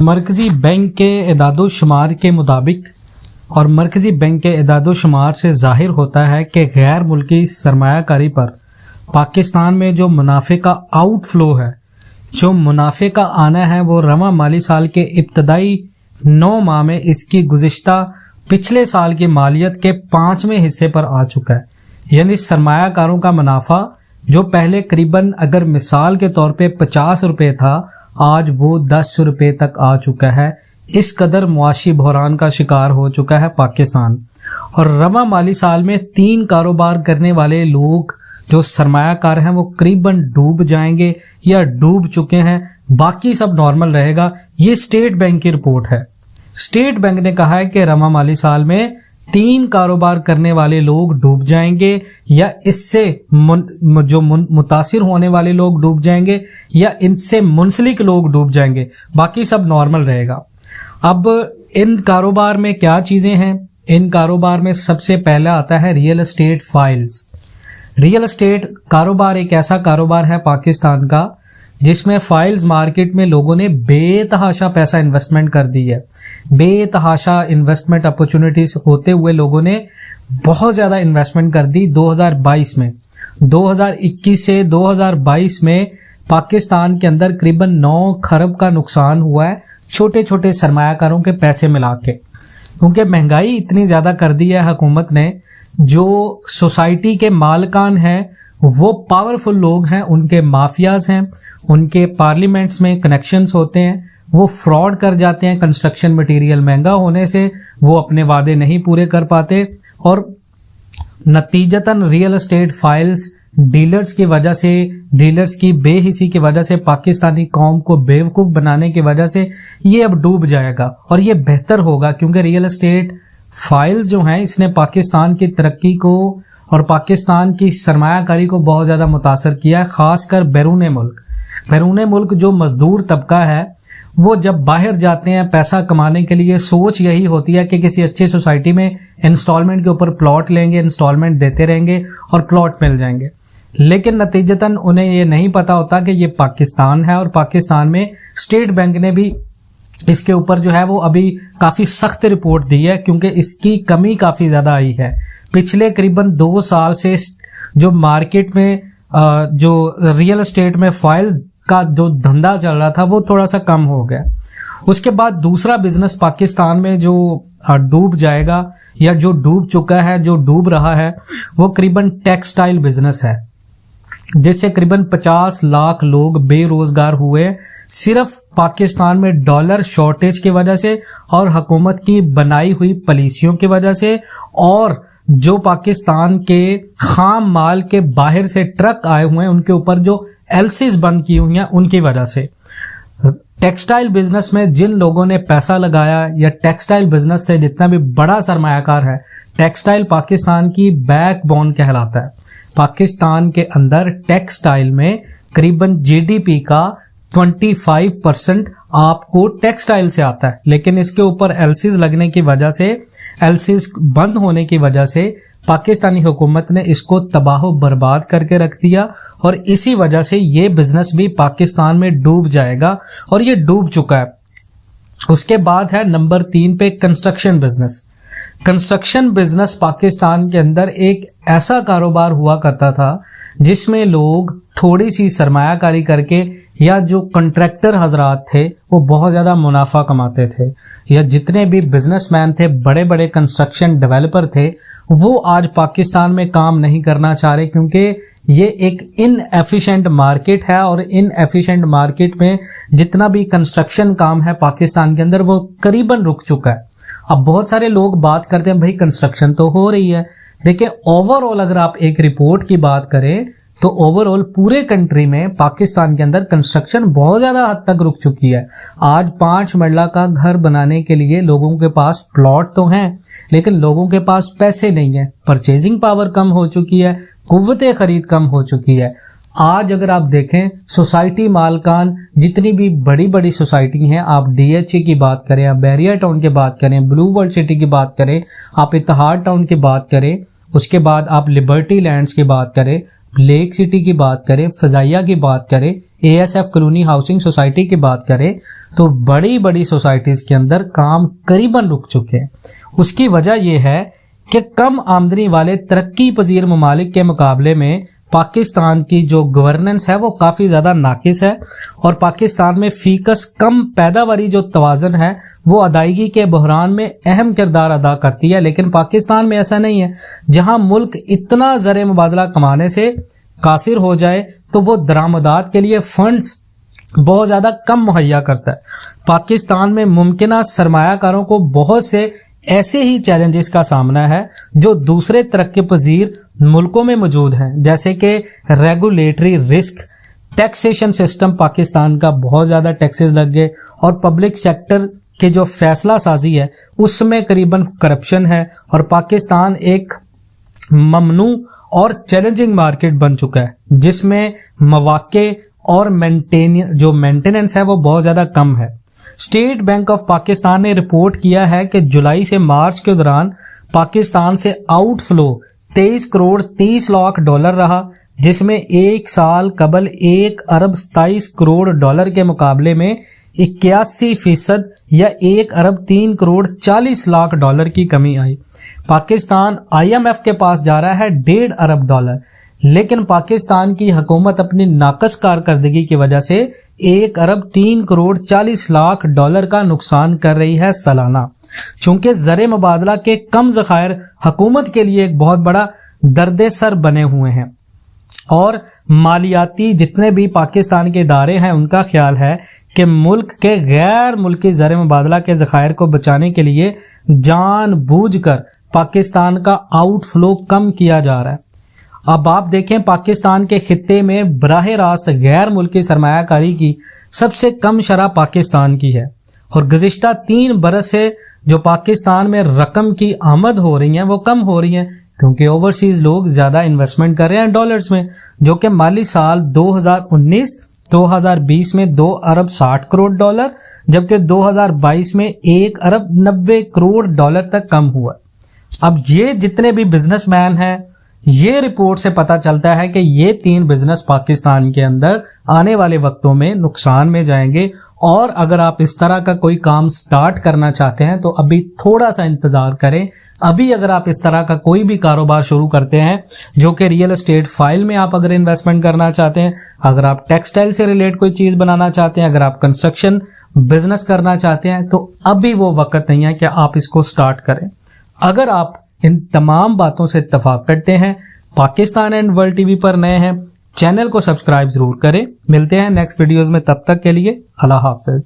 मरकज़ी बैंक के इदादो-शुमार के मुताबिक और मरकज़ी बैंक के इदादो-शुमार से ज़ाहिर होता है कि गैर मुल्की सरमायाकारी पर पाकिस्तान में जो मुनाफे का आउटफ्लो है, जो मुनाफे का आना है, वो रवां माली साल के इब्तदाई 9 माह में इसकी गुज़िश्ता पिछले साल की मालियत के 5वें हिस्से पर आ चुका है। यानी सरमायाकारों का मुनाफा जो पहले करीबन अगर मिसाल के तौर पे 50 रुपये था, आज वो 10 रुपये तक आ चुका है। इस कदर मुआशी बहरान का शिकार हो चुका है पाकिस्तान। और रवां माली साल में 3 कारोबार करने वाले लोग जो सरमायाकार हैं वो करीबन डूब जाएंगे या डूब चुके हैं, बाकी सब नॉर्मल रहेगा। ये स्टेट बैंक की रिपोर्ट है। स्टेट बैंक ने कहा है कि रवां माली साल में 3 कारोबार करने वाले लोग डूब जाएंगे या इससे मुतासिर होने वाले लोग डूब जाएंगे या इनसे मुंसलिक लोग डूब जाएंगे, बाकी सब नॉर्मल रहेगा। अब इन कारोबार में क्या चीजें हैं? इन कारोबार में सबसे पहला आता है real estate files. Real estate कारोबार एक ऐसा कारोबार है पाकिस्तान का जिसमें फाइल्स मार्केट में लोगों ने बेतहाशा पैसा इन्वेस्टमेंट कर दी है। बेतहाशा इन्वेस्टमेंट अपॉर्चुनिटीज होते हुए लोगों ने बहुत ज्यादा इन्वेस्टमेंट कर दी 2022 में। 2021 से 2022 में पाकिस्तान के अंदर करीबन 9 खरब का नुकसान हुआ है छोटे छोटे सरमायाकारों के पैसे मिला के, क्योंकि महंगाई इतनी ज्यादा कर दी है हुकूमत ने। जो सोसाइटी के मालकान हैं वो पावरफुल लोग हैं, उनके माफियाज हैं, उनके पार्लियामेंट्स में कनेक्शंस होते हैं, वो फ्रॉड कर जाते हैं। कंस्ट्रक्शन मटेरियल महंगा होने से वो अपने वादे नहीं पूरे कर पाते और नतीजतन रियल एस्टेट फाइल्स डीलर्स की वजह से, डीलर्स की बेहिसी की वजह से, पाकिस्तानी कौम को बेवकूफ बनाने की वजह से ये अब डूब जाएगा। और ये बेहतर होगा क्योंकि रियल एस्टेट फाइल्स जो हैं इसने पाकिस्तान की तरक्की को और पाकिस्तान की सरमायाकारी को बहुत ज्यादा मुतासर किया है, खासकर बैरून मुल्क। बैरून मुल्क जो मजदूर तबका है वो जब बाहर जाते हैं पैसा कमाने के लिए, सोच यही होती है कि किसी अच्छी सोसाइटी में इंस्टॉलमेंट के ऊपर प्लॉट लेंगे, इंस्टॉलमेंट देते रहेंगे और प्लॉट मिल जाएंगे। लेकिन नतीजतन उन्हें ये नहीं पता होता कि ये पाकिस्तान है और पाकिस्तान में स्टेट बैंक ने भी इसके ऊपर जो है वो अभी काफी सख्त रिपोर्ट दी है क्योंकि इसकी कमी काफी ज्यादा आई है। पिछले करीबन 2 साल से जो मार्केट में जो रियल एस्टेट में फाइल्स का जो धंधा चल रहा था वो थोड़ा सा कम हो गया। उसके बाद दूसरा बिजनेस पाकिस्तान में जो डूब जाएगा या जो डूब चुका है, जो डूब रहा है, वो करीबन टेक्सटाइल बिजनेस है, जिससे करीबन 50 लाख लोग बेरोजगार हुए सिर्फ पाकिस्तान में डॉलर शॉर्टेज की वजह से और हुकूमत की बनाई हुई पॉलिसियों की वजह से, और जो पाकिस्तान के खाम माल के बाहर से ट्रक आए हुए हैं उनके ऊपर जो एलसीज बंद की हुई हैं उनकी वजह से। टेक्सटाइल बिजनेस में जिन लोगों ने पैसा लगाया या टेक्सटाइल बिजनेस से जितना भी बड़ा सरमायाकार है, टेक्सटाइल पाकिस्तान की बैकबोन कहलाता है। पाकिस्तान के अंदर टेक्सटाइल में करीबन जीडीपी का 25% आपको टेक्सटाइल से आता है, लेकिन इसके ऊपर एलसीज लगने की वजह से, एलसीज बंद होने की वजह से पाकिस्तानी हुकूमत ने इसको तबाह बर्बाद करके रख दिया और इसी वजह से ये बिजनेस भी पाकिस्तान में डूब जाएगा और ये डूब चुका है। उसके बाद है नंबर 3 पे construction business. Construction business Pakistan के अंदर एक ऐसा कारोबार हुआ करता था जिसमें लोग थोड़ी सी सरमायाकारी करके या जो कॉन्ट्रैक्टर हजरात थे वो बहुत ज्यादा मुनाफा कमाते थे, या जितने भी बिजनेसमैन थे, बड़े बड़े कंस्ट्रक्शन डेवलपर थे, वो आज पाकिस्तान में काम नहीं करना चाह रहे क्योंकि ये एक इनएफिशिएंट मार्केट है और इनएफिशिएंट मार्केट में जितना भी कंस्ट्रक्शन काम है पाकिस्तान के अंदर वो करीबन रुक चुका है। अब बहुत सारे लोग बात करते हैं भाई कंस्ट्रक्शन तो हो रही है। देखिए ओवरऑल अगर आप एक रिपोर्ट की बात करें तो ओवरऑल पूरे कंट्री में पाकिस्तान के अंदर कंस्ट्रक्शन बहुत ज्यादा हद तक रुक चुकी है। आज 5 मंजिला का घर बनाने के लिए लोगों के पास प्लॉट तो हैं, लेकिन लोगों के पास पैसे नहीं है, परचेजिंग पावर कम हो चुकी है, कुव्वते खरीद कम हो चुकी है। आज अगर आप देखें सोसाइटी मालकान जितनी भी बड़ी बड़ी सोसाइटी हैं, आप डीएचए की बात करें, आप बैरिया टाउन की बात करें, ब्लू वर्ल्ड सिटी की बात करें, आप इत्तेहाद टाउन की बात करें, उसके बाद आप लिबर्टी लैंड्स की बात करें, लेक सिटी की बात करें, फजाइया की बात करें, ASF कॉलोनी हाउसिंग सोसाइटी की बात करें, तो बड़ी बड़ी सोसाइटीज के अंदर काम करीबन रुक चुके हैं। उसकी वजह यह है कि कम आमदनी वाले तरक्की पजीर ममालिक के मुकाबले में पाकिस्तान की जो गवर्नेंस है वो काफी ज्यादा नाकिस है, और पाकिस्तान में फीकस कम पैदावारी जो तवाज़न है वो अदायगी के बहरान में अहम किरदार अदा करती है। लेकिन पाकिस्तान में ऐसा नहीं है। जहां मुल्क इतना ज़र मुबादला कमाने से कासिर हो जाए तो वो दरामदात के लिए फंड्स बहुत ज्यादा कम मुहैया करता है। पाकिस्तान में मुमकिना सरमायाकारों को बहुत से ऐसे ही चैलेंजेस का सामना है जो दूसरे तरक्की पजीर मुल्कों में मौजूद हैं, जैसे कि regulatory risk, taxation system Pakistan का बहुत ज्यादा टैक्सेस लग गए, और पब्लिक सेक्टर के जो फैसला साजी है उसमें करीबन करप्शन है, और पाकिस्तान एक ममनू और चैलेंजिंग मार्केट बन चुका है जिसमें मौके और मेंटेनेंस है वो बहुत ज्यादा कम है। स्टेट बैंक ऑफ पाकिस्तान ने रिपोर्ट किया है कि जुलाई से मार्च के दौरान पाकिस्तान से आउटफ्लो 23 करोड़ 30 लाख डॉलर रहा, जिसमें एक साल कबल 1 अरब 27 करोड़ डॉलर के मुकाबले में 81% या 1 अरब 3 करोड़ 40 लाख डॉलर की कमी आई। पाकिस्तान IMF के पास जा रहा है 1.5 अरब डॉलर, लेकिन पाकिस्तान की हुकूमत अपनी नाकस कारकर्दगी की वजह से 1 अरब 3 करोड़ 40 लाख डॉलर का नुकसान कर रही है सालाना। चूंकि ज़र मुबादला के कम ज़खायर हुकूमत के लिए एक बहुत बड़ा दर्द सर बने हुए हैं, और मालियाती जितने भी पाकिस्तान के इदारे हैं उनका ख्याल है कि मुल्क के गैर मुल्की ज़र मुबादला के ज़खायर को बचाने के लिए जानबूझकर पाकिस्तान का आउटफ्लो कम किया जा रहा है। अब आप देखें, पाकिस्तान के खित्ते में बराह रास्त गैर मुल्की सरमायाकारी की सबसे कम शरह पाकिस्तान की है, और गुज़िश्ता 3 बरस से जो पाकिस्तान में रकम की आमद हो रही है वो कम हो रही है, क्योंकि ओवरसीज लोग ज्यादा इन्वेस्टमेंट कर रहे हैं डॉलर्स में, जो कि माली साल 2019-2020 में 2 अरब 60 करोड़ डॉलर, जबकि 2022 में 1 अरब 90 करोड़ डॉलर तक कम हुआ। अब ये जितने भी बिजनेसमैन हैं, ये रिपोर्ट से पता चलता है कि ये 3 बिजनेस पाकिस्तान के अंदर आने वाले वक्तों में नुकसान में जाएंगे, और अगर आप इस तरह का कोई काम स्टार्ट करना चाहते हैं तो अभी थोड़ा सा इंतजार करें। अभी अगर आप इस तरह का कोई भी कारोबार शुरू करते हैं, जो कि रियल एस्टेट फाइल में आप अगर इन्वेस्टमेंट करना चाहते हैं, अगर आप टेक्सटाइल से रिलेट कोई चीज बनाना चाहते हैं, अगर आप कंस्ट्रक्शन बिजनेस करना चाहते हैं, तो अभी वो वक्त नहीं है कि आप इसको स्टार्ट करें। अगर आप इन तमाम बातों से इत्तेफाक करते हैं, पाकिस्तान एंड वर्ल्ड टीवी पर नए हैं, चैनल को सब्सक्राइब जरूर करें। मिलते हैं नेक्स्ट वीडियोस में, तब तक के लिए अल्लाह हाफिज।